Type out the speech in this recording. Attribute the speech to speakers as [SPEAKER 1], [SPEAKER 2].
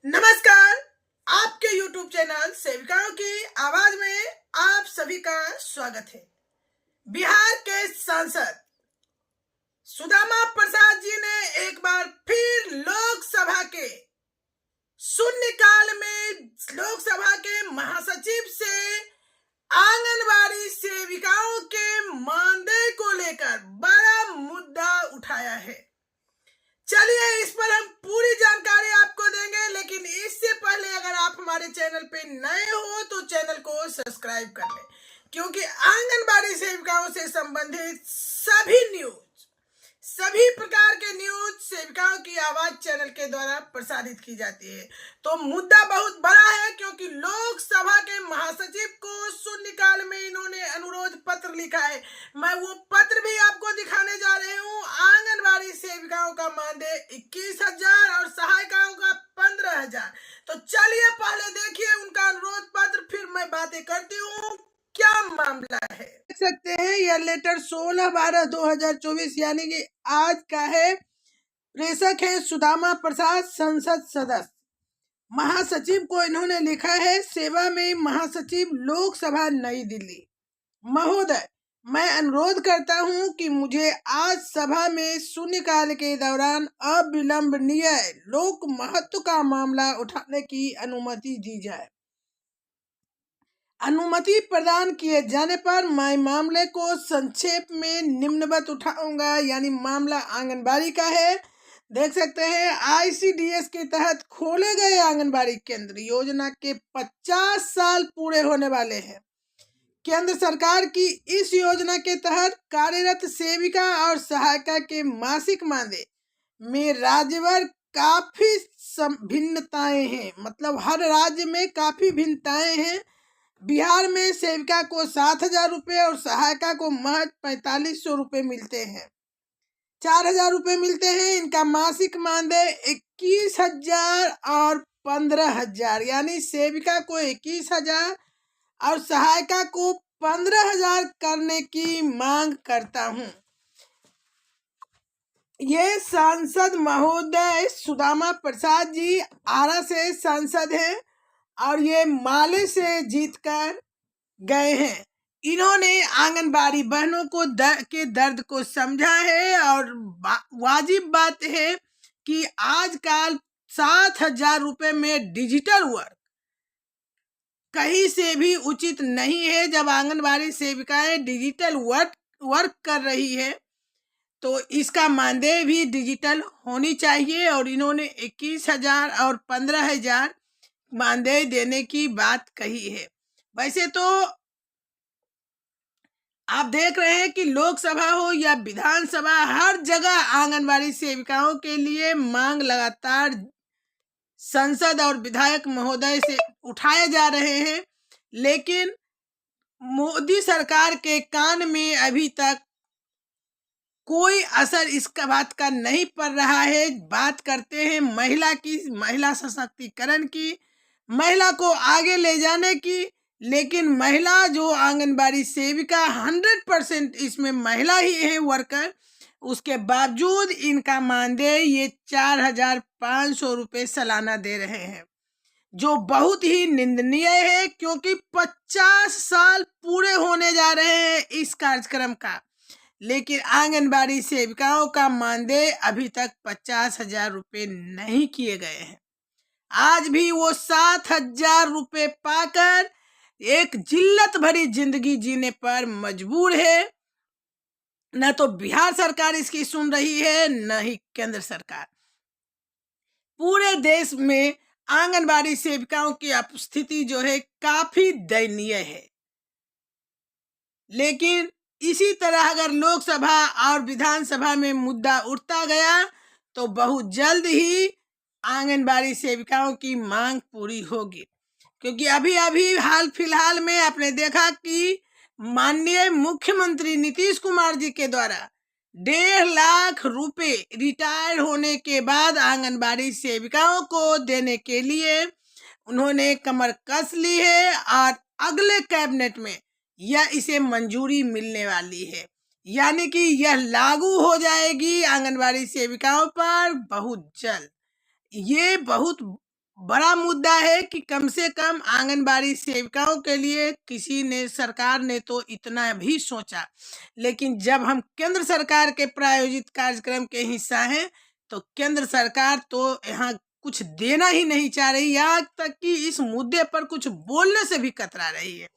[SPEAKER 1] नमस्कार। आपके YouTube channel सेविकाओं की आवाज में आप सभी का स्वागत है। बिहार के सांसद सुदामा प्रसाद जी ने एक बार फिर लोकसभा के शून्यकाल में लोकसभा के महासचिव से आंगनबाड़ी सेविकाओं के मानदेय को लेकर बड़ा मुद्दा उठाया है। चलिए इस पर हम पूरी जानकारी आपको देंगे, लेकिन इससे पहले अगर आप हमारे चैनल पे नए हो तो चैनल को सब्सक्राइब कर लें, क्योंकि आंगनबाड़ी सेविकाओं से संबंधित सभी प्रकार के न्यूज सेविकाओं की आवाज चैनल के द्वारा प्रसारित की जाती है। तो मुद्दा बहुत बड़ा है, क्योंकि लोकसभा के महासचिव को शून्यकाल में इन्होंने अनुरोध पत्र लिखा है। मैं वो पत्र भी आपको दिखाने जा रही हूँ। आंगनबाड़ी सेविकाओं का मानदेय 21,000 और सहायिकाओं का 15,000। तो चलिए पहले देखिए उनका अनुरोध पत्र, फिर मैं बातें करती हूँ क्या मामला है। देख सकते हैं यह लेटर 16/12/2024 यानी कि आज का है। प्रेषक है सुदामा प्रसाद, संसद सदस्य। महासचिव को इन्होंने लिखा है, सेवा में महासचिव, लोकसभा, नई दिल्ली। महोदय, मैं अनुरोध करता हूं कि मुझे आज सभा में शून्यकाल के दौरान अविलंबनीय लोक महत्व का मामला उठाने की अनुमति दी जाए। अनुमति प्रदान किए जाने पर मैं मामले को संक्षेप में निम्नवत उठाऊंगा। यानी मामला आंगनबाड़ी का है। देख सकते हैं ICDS के तहत खोले गए आंगनबाड़ी केंद्र योजना के 50 साल पूरे होने वाले हैं। केंद्र सरकार की इस योजना के तहत कार्यरत सेविका और सहायिका के मासिक मानदेय में राज्यवार काफी भिन्नताएं हैं। मतलब हर राज्य में काफी भिन्नताएं हैं। बिहार में सेविका को 7,000 रुपये और सहायिका को महज 4,500 रुपये मिलते हैं। 4,000 रुपये मिलते हैं। इनका मासिक मानदेय 21,000 और 15,000, यानी सेविका को 21,000 और सहायिका को 15,000 करने की मांग करता हूं। ये सांसद महोदय सुदामा प्रसाद जी आरा से सांसद हैं और ये माले से जीतकर गए हैं। इन्होंने आंगनबाड़ी बहनों को के दर्द को समझा है और वाजिब बात है कि आजकल 7,000 रुपये में डिजिटल वर्क कहीं से भी उचित नहीं है। जब आंगनबाड़ी सेविकाएं डिजिटल वर्क कर रही है तो इसका मानदेय भी डिजिटल होनी चाहिए। और इन्होंने 21,000 और 15,000 मानदेय देने की बात कही है। वैसे तो आप देख रहे हैं कि लोकसभा हो या विधानसभा, हर जगह आंगनबाड़ी सेविकाओं के लिए मांग लगातार संसद और विधायक महोदय से उठाए जा रहे हैं, लेकिन मोदी सरकार के कान में अभी तक कोई असर इसका बात का नहीं पड़ रहा है। बात करते हैं महिला की, महिला सशक्तिकरण की, महिला को आगे ले जाने की, लेकिन महिला जो आंगनबाड़ी सेविका 100% इसमें महिला ही है वर्कर, उसके बावजूद इनका मानदेय ये 4,500 रुपये सालाना दे रहे हैं, जो बहुत ही निंदनीय है। क्योंकि 50 साल पूरे होने जा रहे हैं इस कार्यक्रम का, लेकिन आंगनबाड़ी सेविकाओं का मानदेय अभी तक 50,000 रुपये नहीं किए गए हैं। आज भी वो 7,000 रुपये पाकर एक जिल्लत भरी जिंदगी जीने पर मजबूर है। न तो बिहार सरकार इसकी सुन रही है, न ही केंद्र सरकार। पूरे देश में आंगनबाड़ी सेविकाओं की स्थिति जो है काफी दयनीय है। लेकिन इसी तरह अगर लोकसभा और विधानसभा में मुद्दा उठता गया तो बहुत जल्द ही आंगनबाड़ी सेविकाओं की मांग पूरी होगी। क्योंकि अभी हाल फिलहाल में आपने देखा कि माननीय मुख्यमंत्री नीतीश कुमार जी के द्वारा 1.5 लाख रुपए रिटायर होने के बाद आंगनबाड़ी सेविकाओं को देने के लिए उन्होंने कमर कस ली है और अगले कैबिनेट में यह इसे मंजूरी मिलने वाली है। यानी कि यह लागू हो जाएगी आंगनबाड़ी सेविकाओं पर बहुत जल्द। ये बहुत बड़ा मुद्दा है कि कम से कम आंगनबाड़ी सेविकाओं के लिए किसी ने, सरकार ने तो इतना भी सोचा, लेकिन जब हम केंद्र सरकार के प्रायोजित कार्यक्रम के हिस्सा हैं तो केंद्र सरकार तो यहाँ कुछ देना ही नहीं चाह रही, यहाँ तक कि इस मुद्दे पर कुछ बोलने से भी कतरा रही है।